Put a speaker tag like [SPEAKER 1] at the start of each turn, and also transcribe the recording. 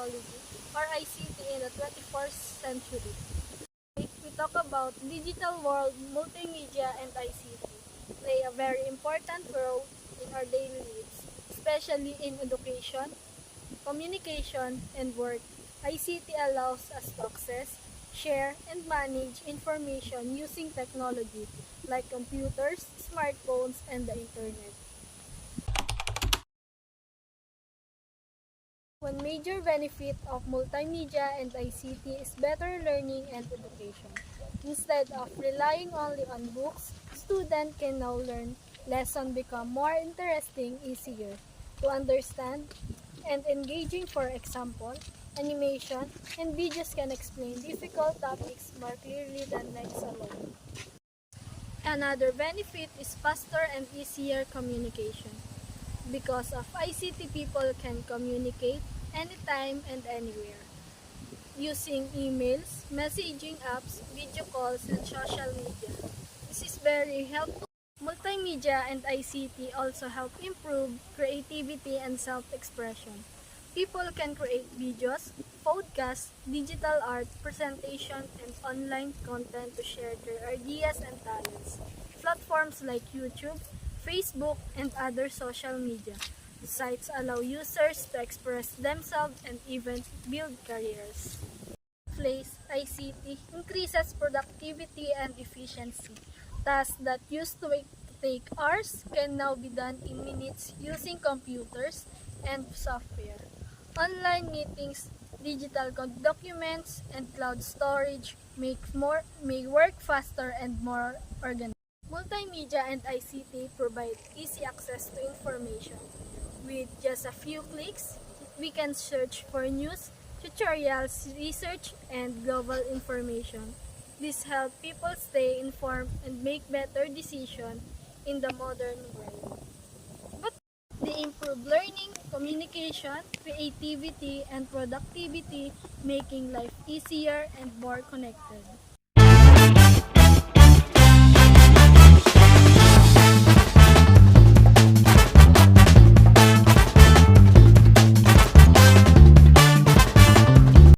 [SPEAKER 1] technology, or ICT in the 21st century. We talk about digital world, multimedia, and ICT play a very important role in our daily lives, especially in education, communication, and work. ICT allows us to access, share, and manage information using technology like computers, smartphones, and the internet. One major benefit of multimedia and ICT is better learning and education. Instead of relying only on books, students can now learn lessons become more interesting, easier to understand, and engaging. For example, animation and videos can explain difficult topics more clearly than text alone. Another benefit is faster and easier communication. Because of ICT, people can communicate anytime and anywhere using emails, messaging apps, video calls, and social media. This is very helpful. Multimedia and ICT also help improve creativity and self-expression. People can create videos, podcasts, digital art, presentation, and online content to share their ideas and talents. Platforms like YouTube, Facebook, and other social media sites allow users to express themselves and even build careers. Place ICT increases productivity and efficiency. Tasks that used to take hours can now be done in minutes using computers and software. Online meetings, digital documents, and cloud storage make work faster and more organized. Multimedia and ICT provide easy access to information. With just a few clicks, we can search for news, tutorials, research, and global information. This helps people stay informed and make better decisions in the modern world. But they improve learning, communication, creativity, and productivity, making life easier and more connected.